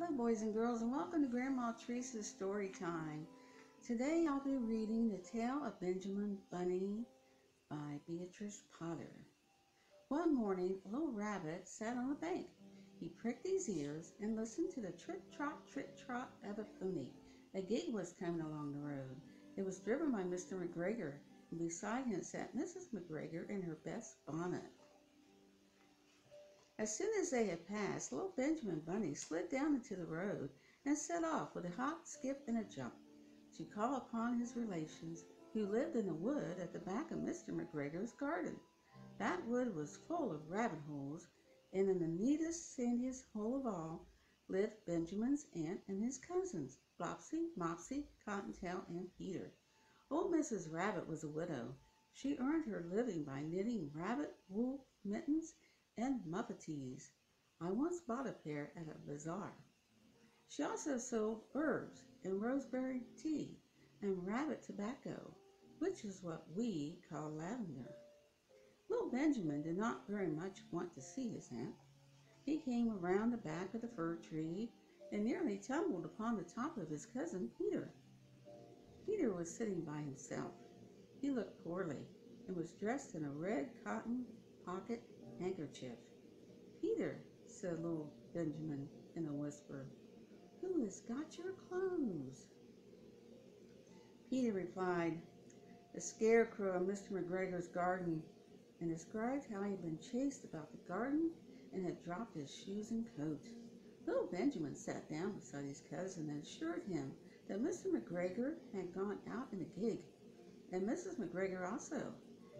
Hello, boys and girls, and welcome to Grandma Teresa's Story Time. Today I'll be reading The Tale of Benjamin Bunny by Beatrice Potter. One morning, a little rabbit sat on a bank. He pricked his ears and listened to the trot of a pony. A gig was coming along the road. It was driven by Mr. McGregor, and beside him sat Mrs. McGregor in her best bonnet. As soon as they had passed, little Benjamin Bunny slid down into the road and set off with a hop, skip, and a jump to call upon his relations who lived in the wood at the back of Mr. McGregor's garden. That wood was full of rabbit holes, and in the neatest, sandiest hole of all lived Benjamin's aunt and his cousins, Flopsy, Mopsy, Cottontail, and Peter. Old Mrs. Rabbit was a widow. She earned her living by knitting rabbit wool mittens and muffatees. I once bought a pair at a bazaar. She also sold herbs and roseberry tea and rabbit tobacco, which is what we call lavender. Little Benjamin did not very much want to see his aunt. He came around the back of the fir tree and nearly tumbled upon the top of his cousin Peter. Peter was sitting by himself. He looked poorly and was dressed in a red cotton pocket handkerchief. "Peter," said little Benjamin in a whisper, "who has got your clothes?" Peter replied, "The scarecrow in Mr. McGregor's garden," and described how he had been chased about the garden and had dropped his shoes and coat. Little Benjamin sat down beside his cousin and assured him that Mr. McGregor had gone out in a gig, and Mrs. McGregor also,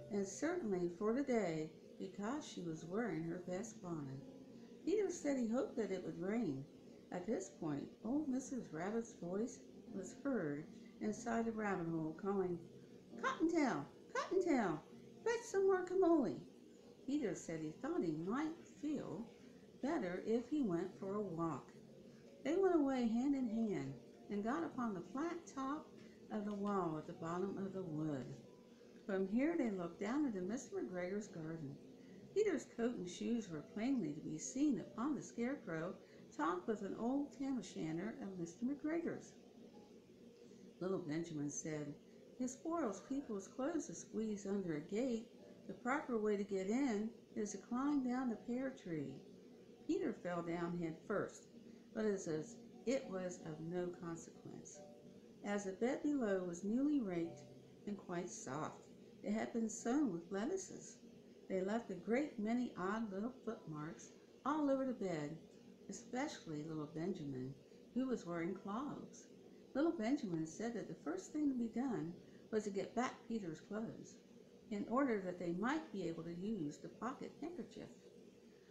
and certainly for the day, because she was wearing her best bonnet. Peter said he hoped that it would rain. At this point, old Mrs. Rabbit's voice was heard inside the rabbit hole calling, "Cottontail, Cottontail, fetch some more camoli." Peter said he thought he might feel better if he went for a walk. They went away hand in hand and got upon the flat top of the wall at the bottom of the wood. From here they looked down into Mr. McGregor's garden. Peter's coat and shoes were plainly to be seen upon the scarecrow topped with an old tam-o'-shanter of Mr. McGregor's. Little Benjamin said, "It spoils people's clothes to squeeze under a gate. The proper way to get in is to climb down the pear tree." Peter fell down head first, but it was of no consequence, as the bed below was newly raked and quite soft. It had been sown with lettuces. They left a great many odd little footmarks all over the bed, especially little Benjamin, who was wearing clogs. Little Benjamin said that the first thing to be done was to get back Peter's clothes, in order that they might be able to use the pocket handkerchief.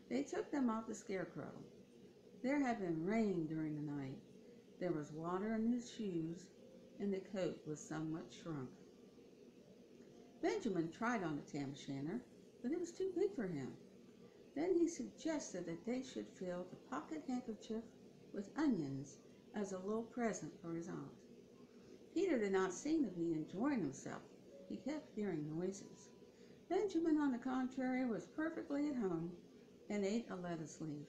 They took them off the scarecrow. There had been rain during the night. There was water in his shoes, and the coat was somewhat shrunk. Benjamin tried on the tam-o'-shanter, but it was too big for him. Then he suggested that they should fill the pocket handkerchief with onions as a little present for his aunt. Peter did not seem to be enjoying himself. He kept hearing noises. Benjamin, on the contrary, was perfectly at home and ate a lettuce leaf.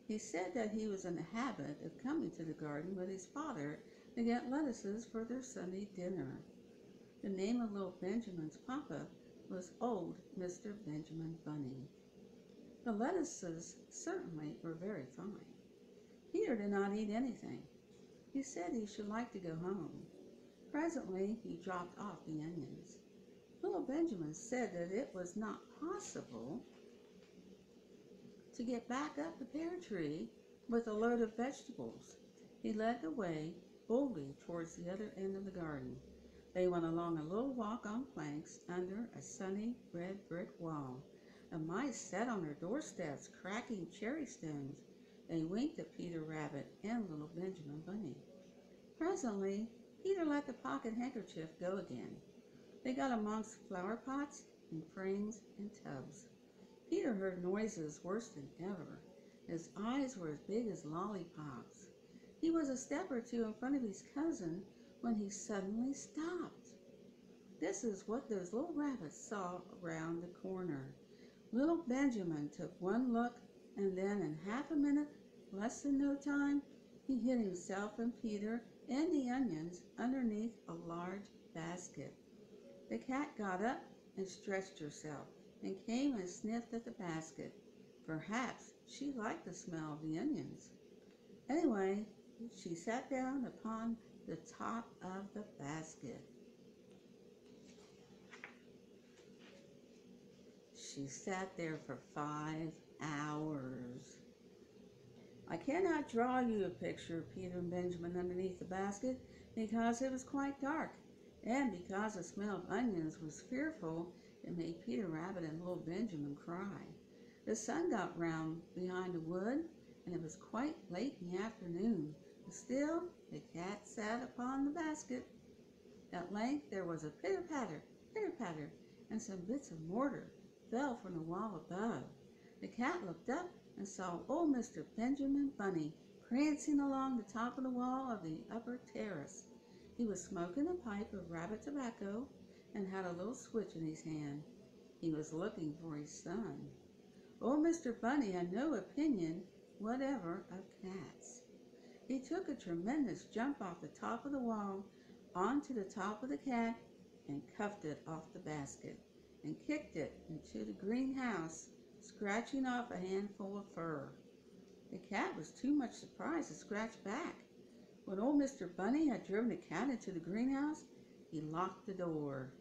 He said that he was in the habit of coming to the garden with his father to get lettuces for their Sunday dinner. The name of little Benjamin's papa was old Mr. Benjamin Bunny. The lettuces certainly were very fine. Peter did not eat anything. He said he should like to go home. Presently he dropped off the onions. Little Benjamin said that it was not possible to get back up the pear tree with a load of vegetables. He led the way boldly towards the other end of the garden. They went along a little walk on planks under a sunny red brick wall. The mice sat on their doorsteps cracking cherry stones. They winked at Peter Rabbit and little Benjamin Bunny. Presently, Peter let the pocket handkerchief go again. They got amongst flower pots and frames and tubs. Peter heard noises worse than ever. His eyes were as big as lollipops. He was a step or two in front of his cousin when he suddenly stopped. This is what those little rabbits saw around the corner. Little Benjamin took one look, and then in half a minute, less than no time, He hid himself and Peter and the onions underneath a large basket. The cat got up and stretched herself and came and sniffed at the basket. Perhaps she liked the smell of the onions. Anyway, she sat down upon the top of the basket. She sat there for 5 hours. I cannot draw you a picture of Peter and Benjamin underneath the basket because it was quite dark, and because the smell of onions was fearful, it made Peter Rabbit and little Benjamin cry. The sun got round behind the wood, and it was quite late in the afternoon. Still, the cat sat upon the basket. At length there was a pitter-patter, pitter-patter, and some bits of mortar fell from the wall above. The cat looked up and saw old Mr. Benjamin Bunny prancing along the top of the wall of the upper terrace. He was smoking a pipe of rabbit tobacco and had a little switch in his hand. He was looking for his son. Old Mr. Bunny had no opinion whatever of cats. He took a tremendous jump off the top of the wall onto the top of the cat and cuffed it off the basket and kicked it into the greenhouse, scratching off a handful of fur. The cat was too much surprised to scratch back. When old Mr. Bunny had driven the cat into the greenhouse, he locked the door.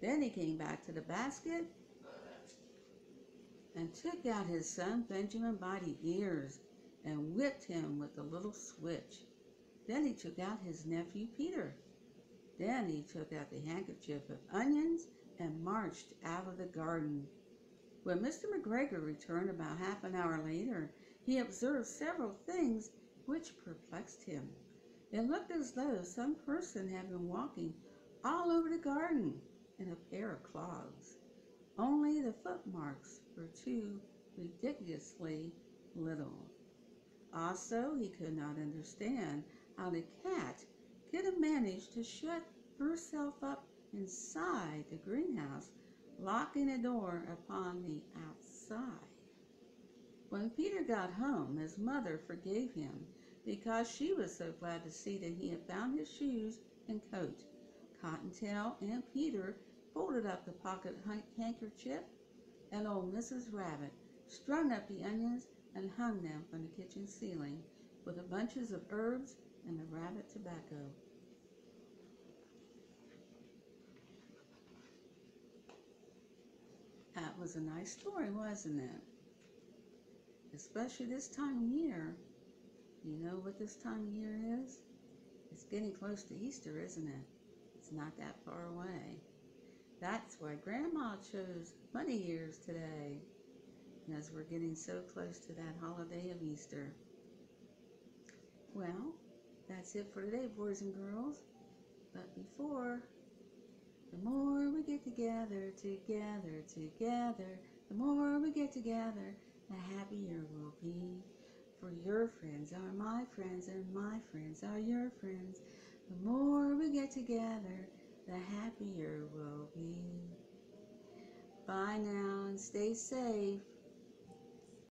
Then he came back to the basket and took out his son Benjamin by the ears and whipped him with the little switch. Then he took out his nephew Peter. Then he took out the handkerchief of onions and marched out of the garden. When Mr. McGregor returned about half an hour later, he observed several things which perplexed him. It looked as though some person had been walking all over the garden in a pair of clogs. Only the footmarks were too ridiculously little. Also, he could not understand how the cat could have managed to shut herself up inside the greenhouse, locking the door upon the outside. When Peter got home, his mother forgave him because she was so glad to see that he had found his shoes and coat. Cottontail and Peter folded up the pocket handkerchief, and old Mrs. Rabbit strung up the onions and hung them from the kitchen ceiling with the bunches of herbs and the rabbit tobacco. That was a nice story, wasn't it? Especially this time of year. You know what this time of year is? It's getting close to Easter, isn't it? It's not that far away. That's why Grandma chose Bunny Ears today, as we're getting so close to that holiday of Easter. Well, that's it for today, boys and girls. But before, the more we get together, the more we get together, the happier we'll be. For your friends are my friends, and my friends are your friends. The more we get together, the happier we'll be. Bye now and stay safe.